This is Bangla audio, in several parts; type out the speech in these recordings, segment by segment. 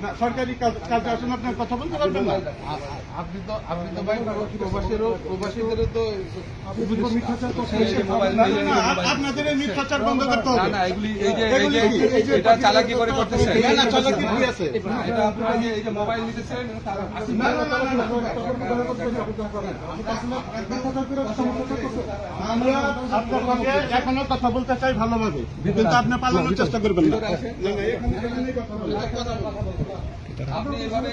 না সরকারি কাজে আসেন, আপনার কথা বলতে পারবেন না। আপনি তো ভাই প্রবাসীদেরও তো আপনাদের এই মিথ্যাচার বন্ধ করতে হবে। না এগুলি এটা চালাকি করে করতেছে। না চালাকি কি আছে? এটা আপনারা এই যে মোবাইল নিতেছেন আমরা আপনার সঙ্গে এখনো কথা বলতে চাই ভালোভাবে, কিন্তু আপনি পালানোর চেষ্টা করবেন না। আপনি এভাবে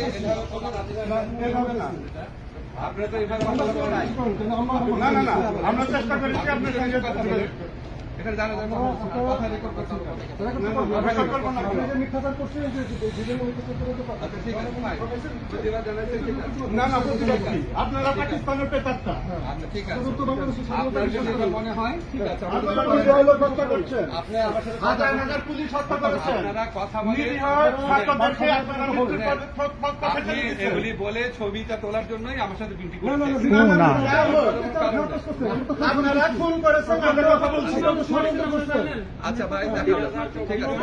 আপনারা তো এভাবে না না না, আমরা চেষ্টা করেছি আপনার সঙ্গে কথা বলতে। এখানে জানা কথা রেকর্ড করতে হবে। আচ্ছা ঠিক আছে ভাই, প্রতিবাদ জানাচ্ছেন ঠিক আছে। না না, আপনারা পাকিস্তানের পেপারটা আচ্ছা ঠিক আছে, আপনার যদি এটা মনে হয় ঠিক আছে। আপনারা হত্যা করছেন, আপনি আমার সাথে হাজার হাজার পুলিশ হত্যা করেছেন, আপনারা কথা বলে আপনি এগুলি বলে ছবিটা তোলার জন্যই আমার সাথে বিনতি করছেন। আপনারা খুন করেছেন, আমরা কথা বলছি। আচ্ছা ভাই দেখা ঠিক আছে।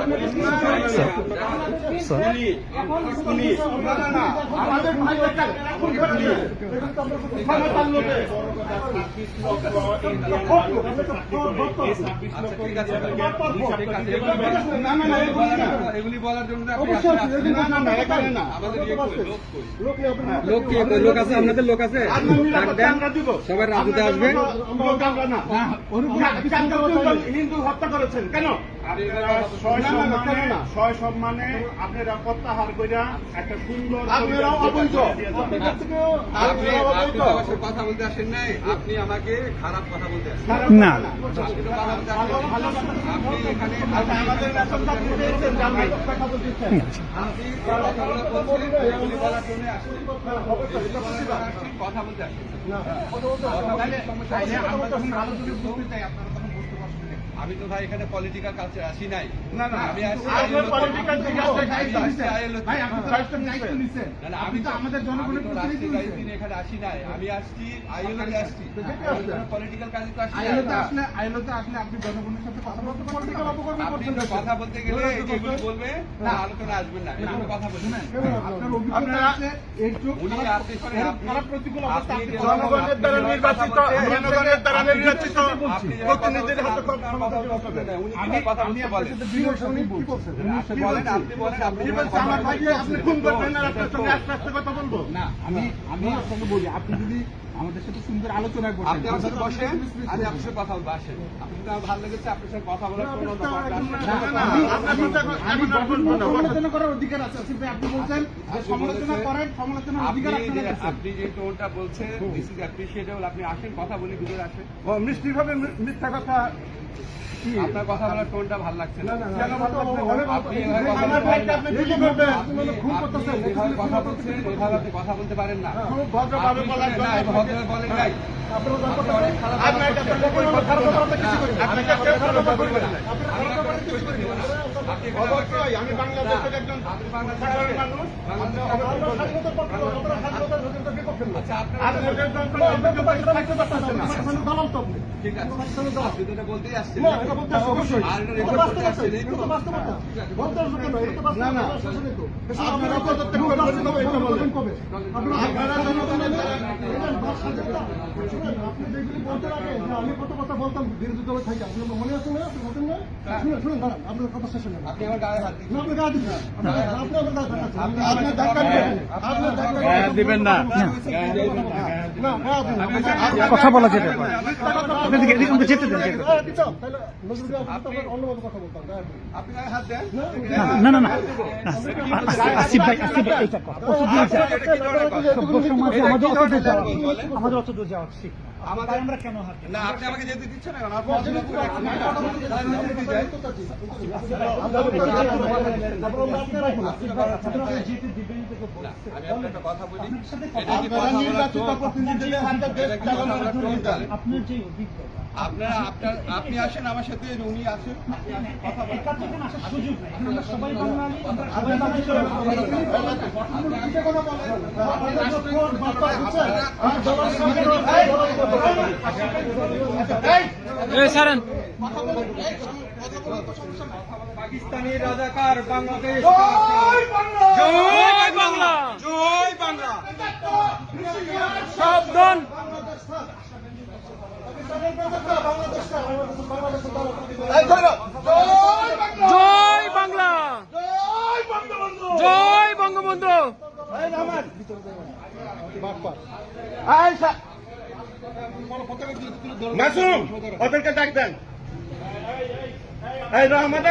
আমাদের ভাইদেরকে খুন করে দিয়ে ক্ষমতার লোভে। আচ্ছা ঠিক আছে না না না, এগুলি বলার জন্য আপনি না না না, এখানে না। আমাদের লোক আছে, আপনাদের লোক আছে, আমরা দিব সবাই রাজুতে আসবে। হিন্দু হত্যা করেছেন কেন? ছয় সম্মানে আপনারা প্রত্যাহার কইরা একটা সুন্দর কথা বলতে আসেন নাই, আপনি আমাকে খারাপ কথা বলতে আসেন না। আপনি এখানে আমাদের কথা বলতে আসেন। আমি তো ভাই এখানে পলিটিক্যাল কালচার আসি নাই। না না, আমি আসছি আমি তো আমাদের জনগণের দায়িত্ব নিয়ে এখানে আসি নাই। আমি আসছি আইএলওতে আসছি, পলিটিক্যাল কাজে তো আসি। আইএলওতে আসলে আপনি জনগণের সাথে কথা বলতে পলিটিক্যাল অপকর্ম আপনি তো কথা বলতে গেলে যেগুলো বলবে না আলোচনা আসবেন না, এগুলো কথা বলবেন। উনি আপনি খারাপ প্রতিকূল অবস্থা, জনগণের দ্বারা নির্বাচিত প্রতিনিধির হাতে আপনি খুন করবেন আর আপনার সঙ্গে আস্তে আস্তে কথা বলবো না। আমি আপনাকে বলি, আপনি যদি আমাদের সাথে সুন্দর আলোচনা করেন, আপনি আমার সাথে বসেন, আমি আপনার সাথে কথা বলবো। আসেন, আপনি তো আমার ভালো লেগেছে, আপনার সাথে কথা বলার কোনো সমালোচনা করার অধিকার আছে। আপনি বলছেন সমালোচনা করেন, সমালোচনার অধিকার আপনি যে টোনটা বলছেন দিস ইজ অ্যাপ্রিশিয়েটেবল। আপনি আসেন, কথা বলি, ভিতরে আসেন। মিষ্টি ভাবে মিথ্যা কথা, আপনার কথা বলার টোনটা ভালো লাগছে না। আপনি কথা বলছেন, এভাবে আপনি কথা বলতে পারেন না। ভদ্রভাবে বলেন নাই। আমি বাংলাদেশের একজন সাধারণ মানুষ। ঠিক আছে, আপনি তো এটা বলতেই আসছেন, আর এটা রেকর্ড করতে আসছেন। না না, আপনারা পদত্যাগ করবেন কবে? এটা বলেন কবে? আপনারা জনগণের আপনি যেগুলি বলতে রাখেন, আমি কত কথা বলতাম বিরোধী দলে থাকি, আপনার মনে আছে না? আপনি বলতেন না? শুনুন দাঁড়ান, আপনার কথা শেষ হলেন। আপনি আমার গায়ে হাত দিচ্ছেন। আপনি গায়ে দিবেন, আপনার ধাক্কা দিবেন না। কথা বলা যেতে পারে। যেতে দেন। অন্যভাবে কথা বলতাম। আপনি গায়ে হাত দেন। না না না, আসিফ ভাই এটা আমাদের অত দূর যাওয়া ঠিক না। আমরা কেন হাত না, আপনি আমাকে যেতে দিচ্ছেন না। আমি একটা কথা বলি, আপনার যে অভিজ্ঞতা, আপনি আসেন আমার সাথে, উনি আসেন, কথা বলেন। আসার সুযোগ নেই। আমরা সবাই বাঙালি, আমরা সবাই আপনারা পাকিস্তানি রাজাকার বাংলাদেশ জয় বাংলা জয় বাংলা জয় বাংলা সাবধান বাংলাদেশ থাক। পাকিস্তানের রাজাকার বাংলাদেশ থাক। বাংলাদেশ এই ধরো জয় বাংলা জয় বাংলা, জয় বঙ্গবন্ধু জয় বঙ্গবন্ধু। এই রহমান বাটপার। এই মাসুম ওদেরকে ডাক দেন এই রহমান